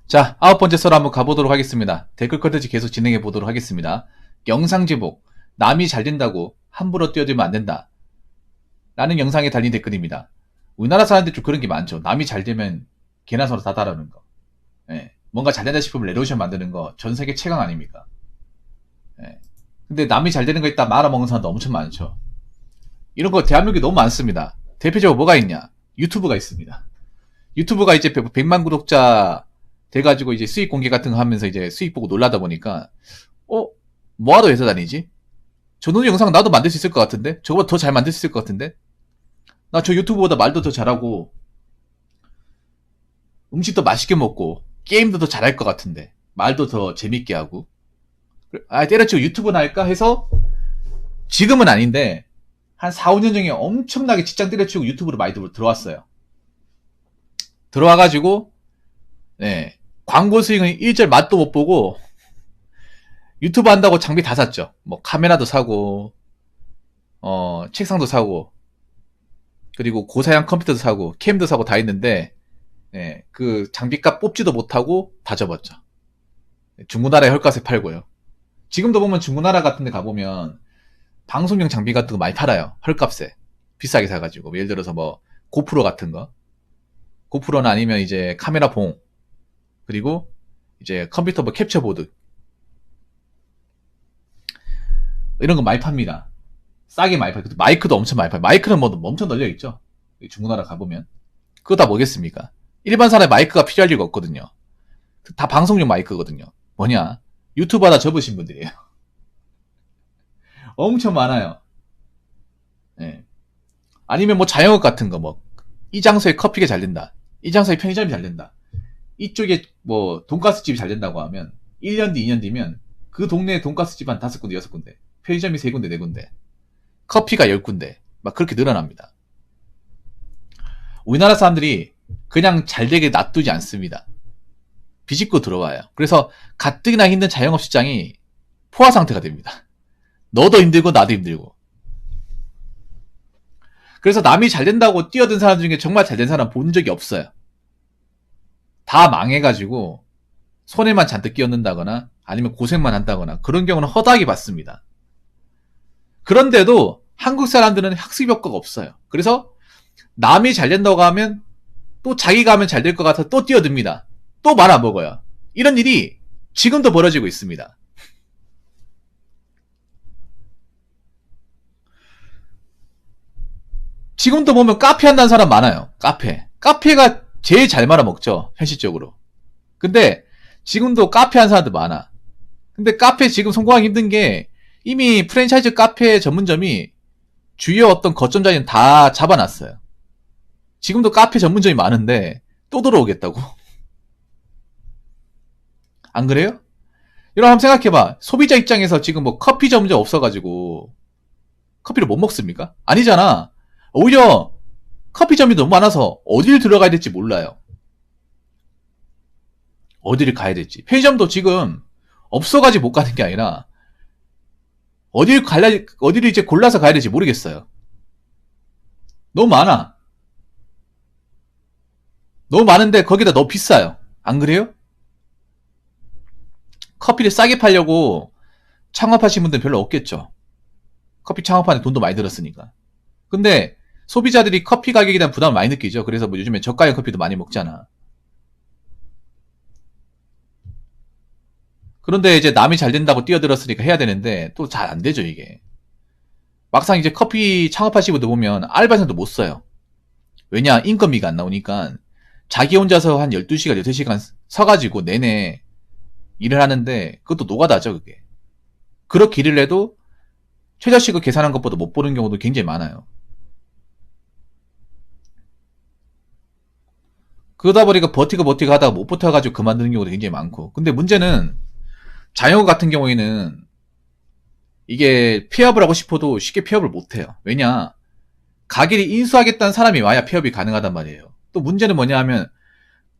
자, 9번째 썰 한번 가보도록 하겠습니다. 댓글 컨텐츠 계속 진행해 보도록 하겠습니다. 영상 제목, 남이 잘 된다고 함부로 뛰어들면 안 된다. 라는 영상에 달린 댓글입니다. 우리나라 사람들 좀 그런 게 많죠. 남이 잘 되면 개나 소나 다 따르는 거. 예. 뭔가 잘 된다 싶으면 레로션 만드는 거 전 세계 최강 아닙니까? 예. 근데 남이 잘 되는 거 있다 말아먹는 사람도 엄청 많죠. 이런 거 대한민국에 너무 많습니다. 대표적으로 뭐가 있냐? 유튜브가 있습니다. 유튜브가 이제 100만 구독자 돼가지고 이제 수익 공개 같은 거 하면서 이제 수익 보고 놀라다 보니까, 뭐하러 회사 다니지? 저놈 영상 나도 만들 수 있을 것 같은데? 저거보다 더 잘 만들 수 있을 것 같은데? 나 저 유튜브보다 말도 더 잘하고, 음식도 맛있게 먹고, 게임도 더 잘할 것 같은데, 말도 더 재밌게 하고, 때려치고 유튜브나 할까 해서, 지금은 아닌데, 한 4, 5년 전에 엄청나게 직장 때려치우고 유튜브로 많이 들어왔어요. 들어와가지고, 네, 광고 수익은 일절 맛도 못 보고, 유튜브 한다고 장비 다 샀죠. 뭐, 카메라도 사고, 책상도 사고, 그리고 고사양 컴퓨터도 사고, 캠도 사고 다 했는데, 네, 그 장비값 뽑지도 못하고 다 접었죠. 중고나라에 헐값에 팔고요. 지금도 보면 중고나라 같은 데 가보면, 방송용 장비 같은 거 많이 팔아요. 헐값에. 비싸게 사가지고. 예를 들어서 뭐, 고프로 같은 거. 고프로나 아니면 이제 카메라 봉. 그리고 이제 컴퓨터 뭐 캡처보드. 이런 거 많이 팝니다. 싸게 많이 팔고. 마이크도 엄청 많이 팔고. 마이크는 뭐 엄청 널려있죠. 중고나라 가보면. 그거 다 뭐겠습니까? 일반 사람의 마이크가 필요할 리가 없거든요. 다 방송용 마이크거든요. 뭐냐? 유튜브 하다 접으신 분들이에요. 엄청 많아요. 네. 아니면 뭐 자영업 같은 거 뭐, 이 장소에 커피가 잘 된다. 이 장소에 편의점이 잘 된다. 이쪽에 뭐 돈가스 집이 잘 된다고 하면 1년 뒤, 2년 뒤면 그 동네에 돈가스 집 한 5군데, 6군데, 편의점이 3군데, 4군데, 커피가 10군데 막 그렇게 늘어납니다. 우리나라 사람들이 그냥 잘 되게 놔두지 않습니다. 비집고 들어와요. 그래서 가뜩이나 힘든 자영업 시장이 포화 상태가 됩니다. 너도 힘들고 나도 힘들고. 그래서 남이 잘 된다고 뛰어든 사람 중에 정말 잘 된 사람 본 적이 없어요. 다 망해가지고 손해만 잔뜩 끼얹는다거나 아니면 고생만 한다거나 그런 경우는 허다하게 봤습니다. 그런데도 한국 사람들은 학습 효과가 없어요. 그래서 남이 잘 된다고 하면 또 자기가 하면 잘 될 것 같아서 또 뛰어듭니다. 또 말아먹어요. 이런 일이 지금도 벌어지고 있습니다. 지금도 보면 카페 한다는 사람 많아요. 카페가 제일 잘 말아먹죠. 현실적으로. 근데 지금도 카페 한 사람들 많아. 근데 카페 지금 성공하기 힘든 게 이미 프랜차이즈 카페 전문점이 주요 어떤 거점 자리는 다 잡아놨어요. 지금도 카페 전문점이 많은데 또 들어오겠다고. 안 그래요? 여러분 한번 생각해봐. 소비자 입장에서 지금 뭐 커피 전문점 없어가지고 커피를 못 먹습니까? 아니잖아. 오히려 커피점이 너무 많아서 어디를 들어가야 될지 몰라요. 어디를 가야 될지. 편의점도 지금 없어가지고 못 가는 게 아니라 어디를 이제 골라서 가야 될지 모르겠어요. 너무 많아. 너무 많은데 거기다 너무 비싸요. 안 그래요? 커피를 싸게 팔려고 창업하신 분들은 별로 없겠죠. 커피 창업하는 돈도 많이 들었으니까. 근데 소비자들이 커피 가격에 대한 부담을 많이 느끼죠. 그래서 뭐 요즘에 저가형 커피도 많이 먹잖아. 그런데 이제 남이 잘 된다고 뛰어들었으니까 해야 되는데 또 잘 안 되죠, 이게. 막상 이제 커피 창업하시고 보면 알바생도 못 써요. 왜냐? 인건비가 안 나오니까 자기 혼자서 한 12시간, 13시간 서가지고 내내 일을 하는데 그것도 노가다죠, 그게. 그렇게 일을 해도 최저시급 계산한 것보다 못 보는 경우도 굉장히 많아요. 그러다 보니까 버티고 하다가 못 버텨가지고 그만두는 경우도 굉장히 많고. 근데 문제는 자영업 같은 경우에는 이게 폐업을 하고 싶어도 쉽게 폐업을 못해요. 왜냐? 가게를 인수하겠다는 사람이 와야 폐업이 가능하단 말이에요. 또 문제는 뭐냐 하면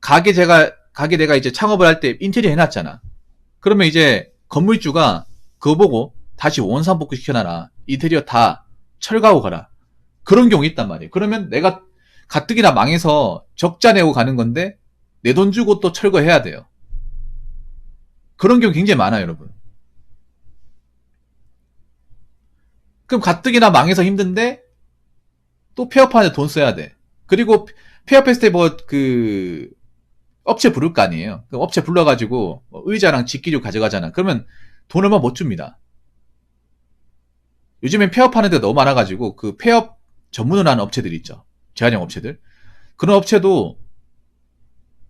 가게 내가 이제 창업을 할 때 인테리어 해놨잖아. 그러면 이제 건물주가 그거 보고 다시 원상복구 시켜놔라. 인테리어 다 철거하고 가라. 그런 경우 있단 말이에요. 그러면 내가 가뜩이나 망해서 적자 내고 가는 건데 내 돈 주고 또 철거해야 돼요. 그런 경우 굉장히 많아요, 여러분. 그럼 가뜩이나 망해서 힘든데 또 폐업하는데 돈 써야 돼. 그리고 폐업했을 때 업체 부를 거 아니에요. 그럼 업체 불러가지고 의자랑 직기류 가져가잖아. 그러면 돈 얼마 못 줍니다. 요즘엔 폐업하는 데 너무 많아가지고 그 폐업 전문을 하는 업체들이 있죠. 재활용 업체들. 그런 업체도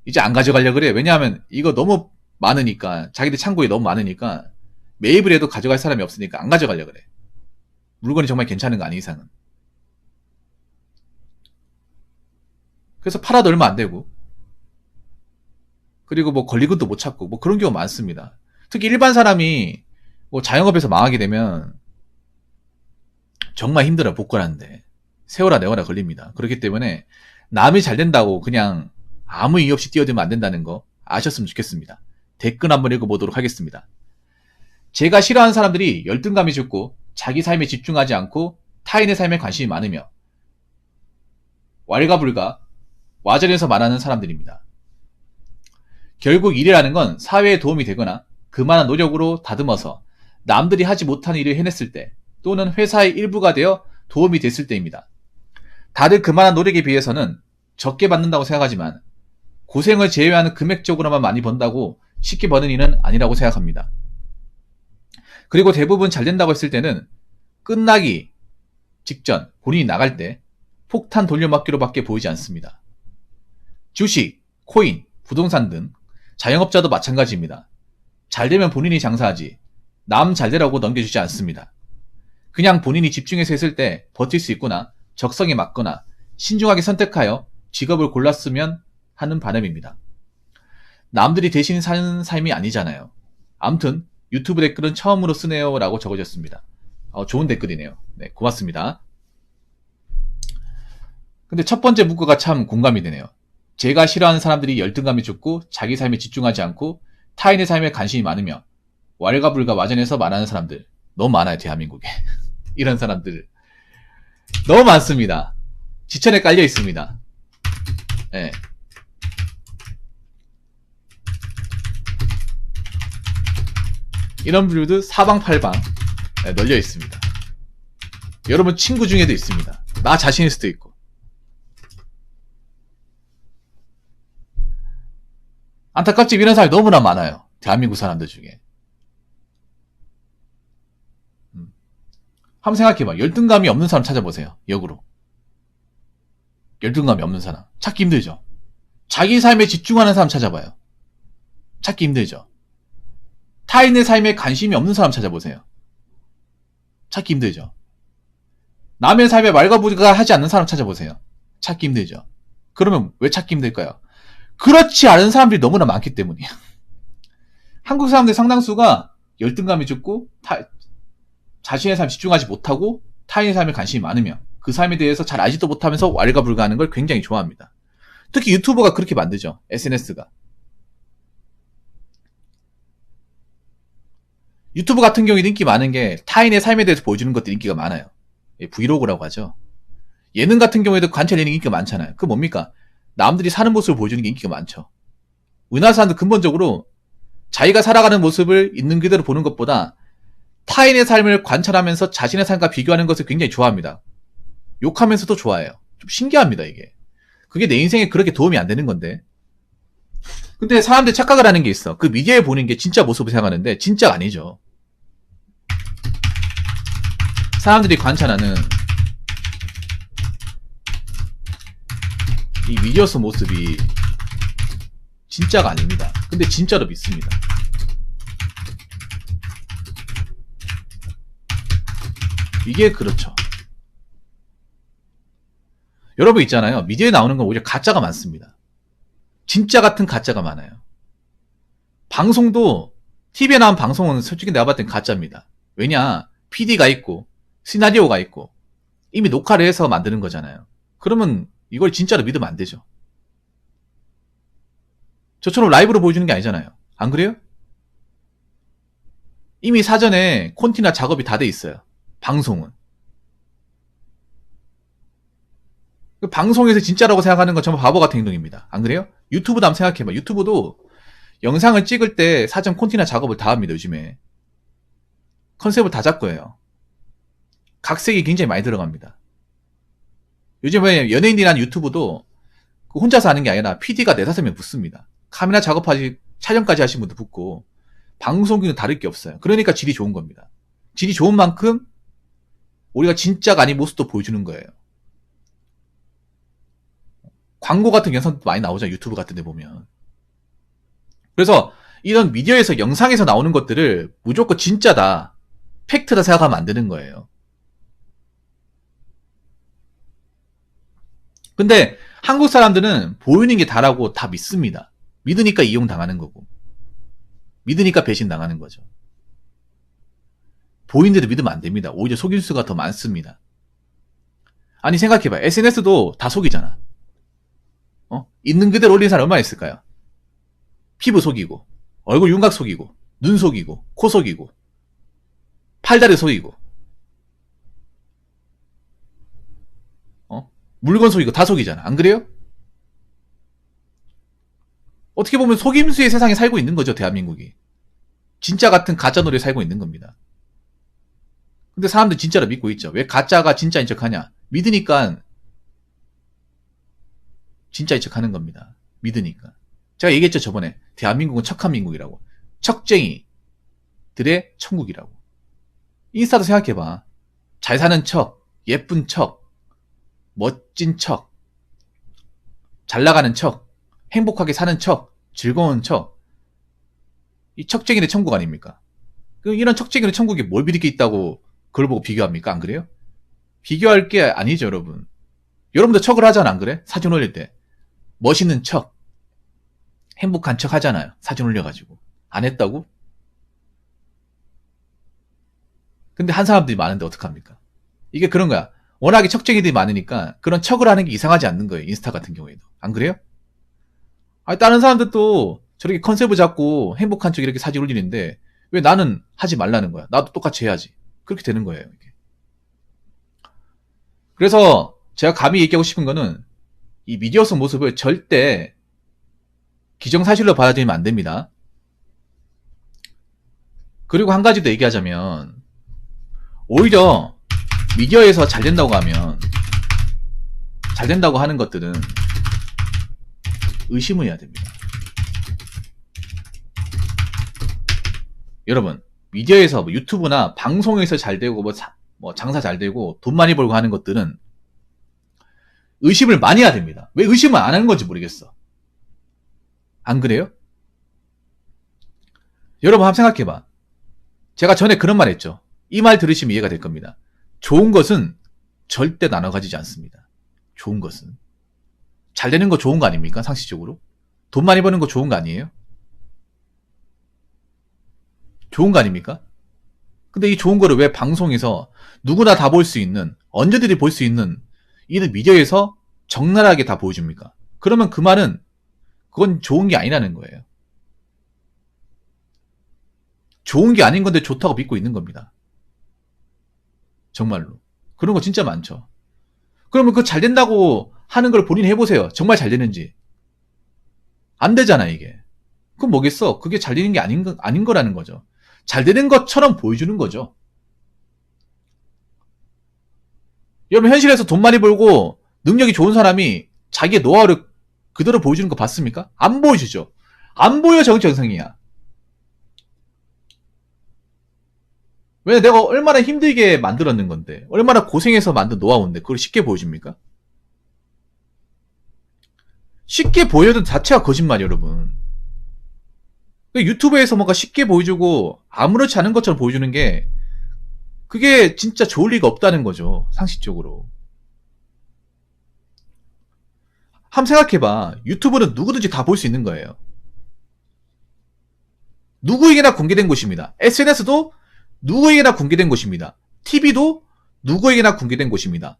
이제 안 가져가려고 그래. 왜냐하면 이거 너무 많으니까, 자기들 창고에 너무 많으니까 매입을 해도 가져갈 사람이 없으니까 안 가져가려고 그래. 물건이 정말 괜찮은 거 아닌 이상은. 그래서 팔아도 얼마 안 되고, 그리고 뭐 권리금도 못 찾고 뭐 그런 경우 많습니다. 특히 일반 사람이 뭐 자영업에서 망하게 되면 정말 힘들어요. 복권하는데 세월아 내월아 걸립니다. 그렇기 때문에 남이 잘 된다고 그냥 아무 이유 없이 뛰어들면 안 된다는 거 아셨으면 좋겠습니다. 댓글 한번 읽어보도록 하겠습니다. 제가 싫어하는 사람들이 열등감이 적고 자기 삶에 집중하지 않고 타인의 삶에 관심이 많으며 왈가불가 와전에서 말하는 사람들입니다. 결국 일이라는 건 사회에 도움이 되거나 그만한 노력으로 다듬어서 남들이 하지 못한 일을 해냈을 때 또는 회사의 일부가 되어 도움이 됐을 때입니다. 다들 그만한 노력에 비해서는 적게 받는다고 생각하지만 고생을 제외하는 금액적으로만 많이 번다고 쉽게 버는 일은 아니라고 생각합니다. 그리고 대부분 잘 된다고 했을 때는 끝나기 직전 본인이 나갈 때 폭탄 돌려막기로밖에 보이지 않습니다. 주식, 코인, 부동산 등 자영업자도 마찬가지입니다. 잘 되면 본인이 장사하지 남 잘 되라고 넘겨주지 않습니다. 그냥 본인이 집중해서 했을 때 버틸 수 있거나 적성에 맞거나 신중하게 선택하여 직업을 골랐으면 하는 바람입니다. 남들이 대신 사는 삶이 아니잖아요. 암튼 유튜브 댓글은 처음으로 쓰네요 라고 적어줬습니다. 좋은 댓글이네요. 네, 고맙습니다. 근데 첫 번째 문구가 참 공감이 되네요. 제가 싫어하는 사람들이 열등감이 적고 자기 삶에 집중하지 않고 타인의 삶에 관심이 많으며 왈가불가 와전에서 말하는 사람들 너무 많아요. 대한민국에. 이런 사람들 너무 많습니다. 지천에 깔려 있습니다. 네. 이런 분들도 사방팔방 널려 있습니다. 여러분 친구 중에도 있습니다. 나 자신일 수도 있고. 안타깝지 이런 사람이 너무나 많아요. 대한민국 사람들 중에. 한번 생각해봐. 열등감이 없는 사람 찾아보세요. 역으로. 열등감이 없는 사람. 찾기 힘들죠. 자기 삶에 집중하는 사람 찾아봐요. 찾기 힘들죠. 타인의 삶에 관심이 없는 사람 찾아보세요. 찾기 힘들죠. 남의 삶에 왈가불가 하지 않는 사람 찾아보세요. 찾기 힘들죠. 그러면 왜 찾기 힘들까요? 그렇지 않은 사람들이 너무나 많기 때문이에요. 한국 사람들 상당수가 열등감이 적고 자신의 삶에 집중하지 못하고 타인의 삶에 관심이 많으며 그 삶에 대해서 잘 알지도 못하면서 왈가불가하는 걸 굉장히 좋아합니다. 특히 유튜버가 그렇게 만들죠. SNS가. 유튜브 같은 경우에 인기 많은 게 타인의 삶에 대해서 보여주는 것들이 인기가 많아요. 브이로그라고 하죠. 예능 같은 경우에도 관찰 예능 인기가 많잖아요. 그 뭡니까? 남들이 사는 모습을 보여주는 게 인기가 많죠. 우리나라 사람들 근본적으로 자기가 살아가는 모습을 있는 그대로 보는 것보다 타인의 삶을 관찰하면서 자신의 삶과 비교하는 것을 굉장히 좋아합니다. 욕하면서도 좋아해요. 좀 신기합니다, 이게. 그게 내 인생에 그렇게 도움이 안 되는 건데. 근데 사람들이 착각을 하는 게 있어. 그 미디어에 보는 게 진짜 모습을 생각하는데 진짜가 아니죠. 사람들이 관찰하는 이 미디어 속 모습이 진짜가 아닙니다. 근데 진짜로 믿습니다. 이게 그렇죠. 여러분 있잖아요. 미디어에 나오는 건 오히려 가짜가 많습니다. 진짜 같은 가짜가 많아요. 방송도 TV에 나온 방송은 솔직히 내가 봤을 땐 가짜입니다. 왜냐? PD가 있고 시나리오가 있고 이미 녹화를 해서 만드는 거잖아요. 그러면 이걸 진짜로 믿으면 안 되죠. 저처럼 라이브로 보여주는 게 아니잖아요. 안 그래요? 이미 사전에 콘티나 작업이 다 돼 있어요. 방송은. 방송에서 진짜라고 생각하는 건 정말 바보 같은 행동입니다. 안 그래요? 유튜브도 한번 생각해봐. 유튜브도 영상을 찍을 때 사전 콘티나 작업을 다 합니다. 요즘에 컨셉을 다 잡고 해요. 각색이 굉장히 많이 들어갑니다. 요즘에 연예인이라는 유튜브도 혼자서 하는 게 아니라 PD가 4-5명 붙습니다. 카메라 작업하시 촬영까지 하신 분도 붙고 방송국은 다를 게 없어요. 그러니까 질이 좋은 겁니다. 질이 좋은 만큼 우리가 진짜가 아닌 모습도 보여주는 거예요. 광고 같은 영상도 많이 나오죠. 유튜브 같은 데 보면. 그래서 이런 미디어에서 영상에서 나오는 것들을 무조건 진짜다, 팩트다 생각하면 안 되는 거예요. 근데 한국 사람들은 보이는 게 다라고 다 믿습니다. 믿으니까 이용당하는 거고, 믿으니까 배신당하는 거죠. 보이는데도 믿으면 안 됩니다. 오히려 속일 수가 더 많습니다. 아니 생각해봐. SNS도 다 속이잖아. 있는 그대로 올린 사람 얼마나 있을까요? 피부 속이고, 얼굴 윤곽 속이고, 눈 속이고, 코 속이고, 팔다리 속이고, 물건 속이고 다 속이잖아. 안 그래요? 어떻게 보면 속임수의 세상에 살고 있는 거죠, 대한민국이. 진짜 같은 가짜 놀이에 살고 있는 겁니다. 근데 사람들 진짜로 믿고 있죠. 왜 가짜가 진짜인 척 하냐? 믿으니까 진짜인 척 하는 겁니다. 믿으니까. 제가 얘기했죠, 저번에. 대한민국은 척한 민국이라고. 척쟁이들의 천국이라고. 인스타도 생각해봐. 잘 사는 척, 예쁜 척, 멋진 척, 잘 나가는 척, 행복하게 사는 척, 즐거운 척. 이 척쟁이의 천국 아닙니까? 이런 척쟁이의 천국에 뭘 믿을 게 있다고 그걸 보고 비교합니까? 안 그래요? 비교할 게 아니죠, 여러분. 여러분도 척을 하잖아, 안 그래? 사진 올릴 때. 멋있는 척, 행복한 척 하잖아요. 사진 올려가지고. 안 했다고? 근데 한 사람들이 많은데 어떡합니까? 이게 그런 거야. 워낙에 척쟁이들이 많으니까 그런 척을 하는 게 이상하지 않는 거예요. 인스타 같은 경우에도. 안 그래요? 아니, 다른 사람들도 저렇게 컨셉을 잡고 행복한 척 이렇게 사진 올리는데 왜 나는 하지 말라는 거야? 나도 똑같이 해야지. 그렇게 되는 거예요. 이게. 그래서 제가 감히 얘기하고 싶은 거는 이 미디어 속 모습을 절대 기정사실로 받아들이면 안 됩니다. 그리고 한 가지 더 얘기하자면 오히려 미디어에서 잘 된다고 하면 잘 된다고 하는 것들은 의심을 해야 됩니다. 여러분, 미디어에서 뭐 유튜브나 방송에서 잘 되고 뭐 장사 잘 되고 돈 많이 벌고 하는 것들은 의심을 많이 해야 됩니다. 왜 의심을 안 하는 건지 모르겠어. 안 그래요? 여러분 한번 생각해봐. 제가 전에 그런 말 했죠. 이 말 들으시면 이해가 될 겁니다. 좋은 것은 절대 나눠 가지지 않습니다. 좋은 것은. 잘 되는 거 좋은 거 아닙니까? 상식적으로. 돈 많이 버는 거 좋은 거 아니에요? 좋은 거 아닙니까? 근데 이 좋은 거를 왜 방송에서 누구나 다 볼 수 있는, 언제든지 볼 수 있는 이런 미디어에서 적나라하게 다 보여줍니까? 그러면 그 말은 그건 좋은 게 아니라는 거예요. 좋은 게 아닌 건데 좋다고 믿고 있는 겁니다. 정말로. 그런 거 진짜 많죠. 그러면 그 잘 된다고 하는 걸 본인이 해보세요. 정말 잘 되는지. 안 되잖아, 이게. 그럼 뭐겠어? 그게 잘 되는 게 아닌 거라는 거죠. 잘 되는 것처럼 보여주는 거죠. 여러분, 현실에서 돈 많이 벌고 능력이 좋은 사람이 자기의 노하우를 그대로 보여주는 거 봤습니까? 안 보여주죠. 안 보여, 정상이야. 왜 내가 얼마나 힘들게 만들었는 건데, 얼마나 고생해서 만든 노하우인데 그걸 쉽게 보여줍니까? 쉽게 보여준 자체가 거짓말, 여러분. 유튜브에서 뭔가 쉽게 보여주고 아무렇지 않은 것처럼 보여주는 게 그게 진짜 좋을 리가 없다는 거죠. 상식적으로. 한번 생각해봐. 유튜브는 누구든지 다 볼 수 있는 거예요. 누구에게나 공개된 곳입니다. SNS도 누구에게나 공개된 곳입니다. TV도 누구에게나 공개된 곳입니다.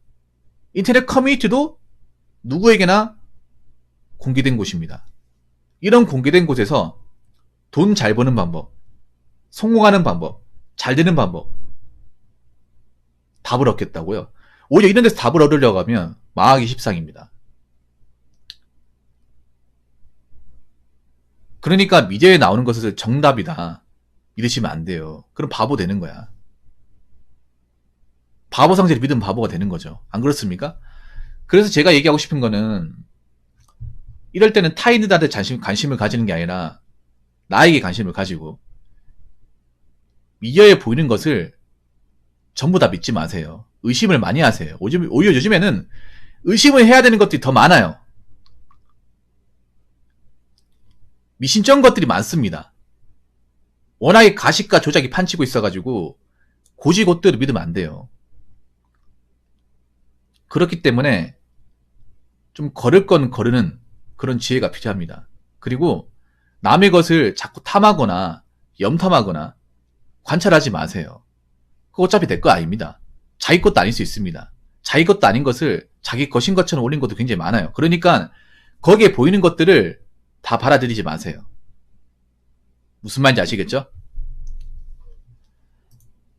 인터넷 커뮤니티도 누구에게나 공개된 곳입니다. 이런 공개된 곳에서 돈 잘 버는 방법, 성공하는 방법, 잘 되는 방법, 답을 얻겠다고요? 오히려 이런 데서 답을 얻으려고 하면 망하기 십상입니다. 그러니까 미디어에 나오는 것을 정답이다 믿으시면 안 돼요. 그럼 바보 되는 거야. 바보 상제를 믿으면 바보가 되는 거죠. 안 그렇습니까? 그래서 제가 얘기하고 싶은 거는 이럴 때는 타인들한테 관심을 가지는 게 아니라 나에게 관심을 가지고 미디어에 보이는 것을 전부 다 믿지 마세요. 의심을 많이 하세요. 오히려 요즘에는 의심을 해야 되는 것들이 더 많아요. 미신쩍은 것들이 많습니다. 워낙에 가식과 조작이 판치고 있어가지고 고지고대로 믿으면 안 돼요. 그렇기 때문에 좀 걸을 건 거르는 그런 지혜가 필요합니다. 그리고 남의 것을 자꾸 탐하거나 염탐하거나 관찰하지 마세요. 그거 어차피 내 거 아닙니다. 자기 것도 아닐 수 있습니다. 자기 것도 아닌 것을 자기 것인 것처럼 올린 것도 굉장히 많아요. 그러니까 거기에 보이는 것들을 다 받아들이지 마세요. 무슨 말인지 아시겠죠?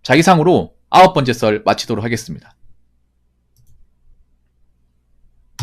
자, 이상으로 9번째 썰 마치도록 하겠습니다.